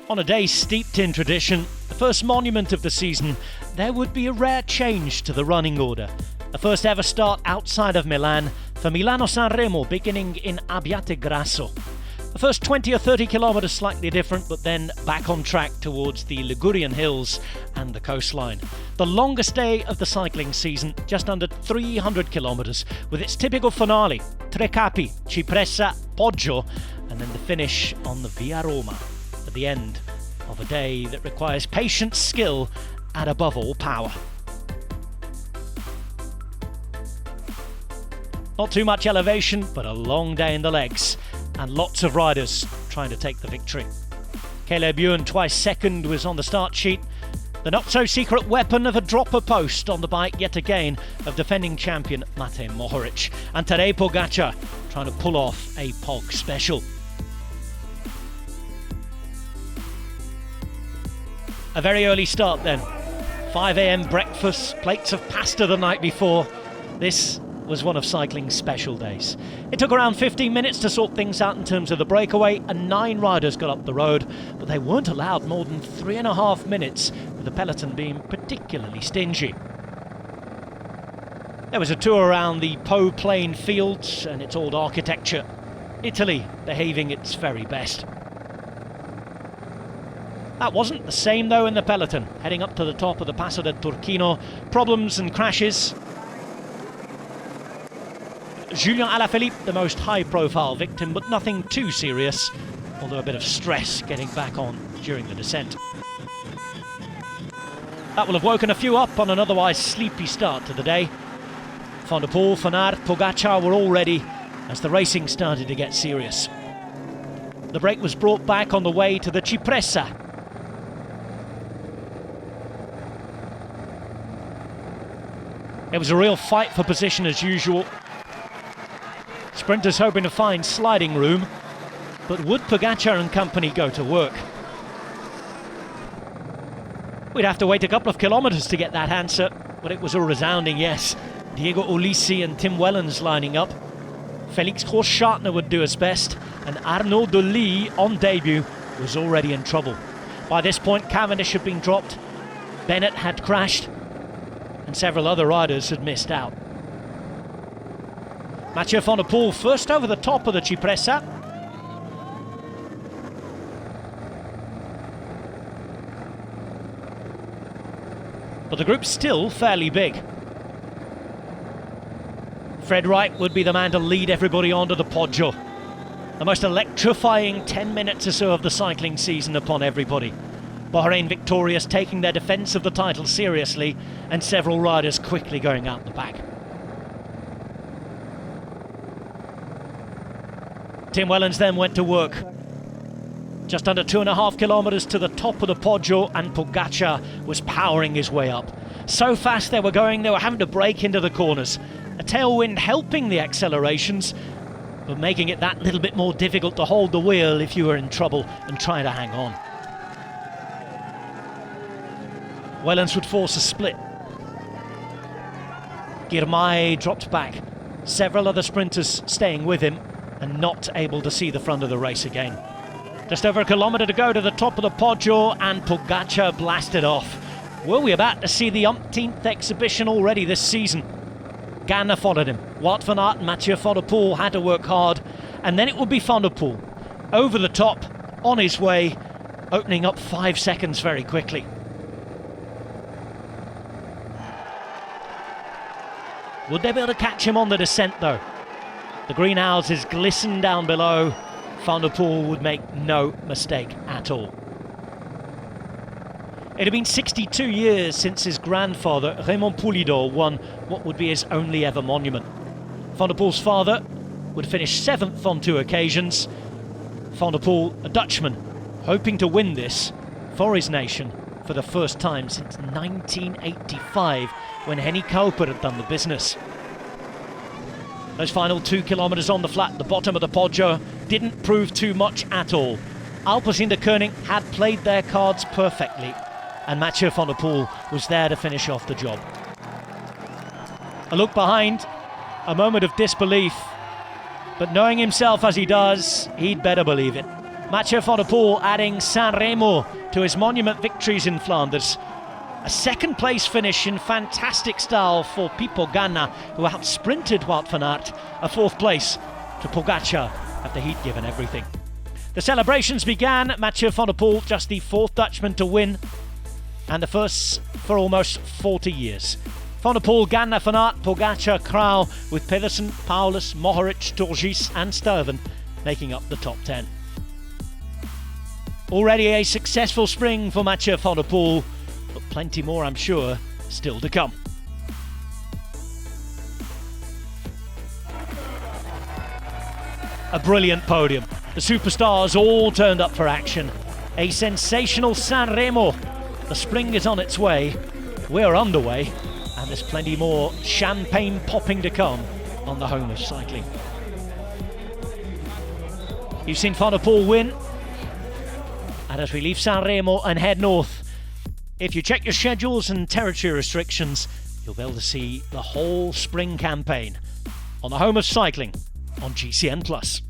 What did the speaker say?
On a day steeped in tradition, the first monument of the season, there would be a rare change to the running order. The first ever start outside of Milan for Milano-San Remo beginning in Abbiategrasso. The first 20 or 30 kilometres slightly different, but then back on track towards the Ligurian hills and the coastline. The longest day of the cycling season, just under 300 kilometres, with its typical finale, Tre Capi, Cipressa, Poggio, and then the finish on the Via Roma, at the end of a day that requires patience, skill, and above all, power. Not too much elevation, but a long day in the legs, and lots of riders trying to take the victory. Caleb Ewan, twice second, was on the start sheet. The not-so-secret weapon of a dropper post on the bike, yet again, of defending champion Matej Mohoric. And Tadej Pogačar trying to pull off a Pog special. A very early start then. 5 a.m. breakfast, plates of pasta the night before. This was one of cycling's special days. It took around 15 minutes to sort things out in terms of the breakaway, and 9 riders got up the road, but they weren't allowed more than 3.5 minutes, with the peloton being particularly stingy. There was a tour around the Po Plain fields and its old architecture. Italy behaving its very best. That wasn't the same though in the peloton. Heading up to the top of the Passo del Turchino, problems and crashes. Julien Alaphilippe, the most high-profile victim, but nothing too serious, although a bit of stress getting back on during the descent. That will have woken a few up on an otherwise sleepy start to the day. Van Der Poel, Van Aert, Pogačar were all ready as the racing started to get serious. The break was brought back on the way to the Cipressa. It was a real fight for position as usual. Sprinters hoping to find sliding room, but would Pogačar and company go to work? We'd have to wait a couple of kilometres to get that answer, but it was a resounding yes. Diego Ulissi and Tim Wellens lining up. Felix Großschartner would do his best, and Arnaud Delis, on debut, was already in trouble. By this point, Cavendish had been dropped, Bennett had crashed, and several other riders had missed out. Mathieu Van Der Poel first over the top of the Cipressa. But the group's still fairly big. Fred Wright would be the man to lead everybody onto the Poggio. The most electrifying 10 minutes or so of the cycling season upon everybody. Bahrain victorious, taking their defence of the title seriously, and several riders quickly going out the back. Tim Wellens then went to work. Just under 2.5 kilometres to the top of the Poggio, and Pogačar was powering his way up. So fast they were going, they were having to brake into the corners. A tailwind helping the accelerations, but making it that little bit more difficult to hold the wheel if you were in trouble and trying to hang on. Wellens would force a split. Girmay dropped back. Several other sprinters staying with him and not able to see the front of the race again. Just over a kilometre to go to the top of the Poggio, and Pogačar blasted off. Were we about to see the umpteenth exhibition already this season? Ganna followed him. Wout van Aert and Mathieu Van Der Poel had to work hard, and then it would be Van Der Poel. Over the top, on his way, opening up 5 seconds very quickly. Would they be able to catch him on the descent though? The greenhouses glisten down below. Van Der Poel would make no mistake at all. It had been 62 years since his grandfather, Raymond Poulidor, won what would be his only ever monument. Van Der Poel's father would finish 7th on 2 occasions. Van Der Poel, a Dutchman, hoping to win this for his nation for the first time since 1985, when Henny Cooper had done the business. Those final 2 kilometres on the flat, the bottom of the Poggio, didn't prove too much at all. Alpecin de Koning had played their cards perfectly, and Mathieu Van Der Poel was there to finish off the job. A look behind, a moment of disbelief, but knowing himself as he does, he'd better believe it. Mathieu Van Der Poel adding San Remo to his monument victories in Flanders. A second place finish in fantastic style for Pipo Ganna, who out-sprinted Wout van Aert. A fourth place to Pogačar after he'd given everything. The celebrations began. Mathieu Van Der Poel, just the fourth Dutchman to win, and the first for almost 40 years. Van der Poel, Ganna, Van Aert, Pogačar, Krauw, with Pedersen, Paulus, Mohoric, Turgis and Stuyven making up the top 10. Already a successful spring for Mathieu Van Der Poel, but plenty more, I'm sure, still to come. A brilliant podium. The superstars all turned up for action. A sensational San Remo. The spring is on its way. We're underway, and there's plenty more champagne popping to come on the home of cycling. You've seen Van der Poel win, and as we leave San Remo and head north, if you check your schedules and territory restrictions, you'll be able to see the whole spring campaign on the home of cycling on GCN+.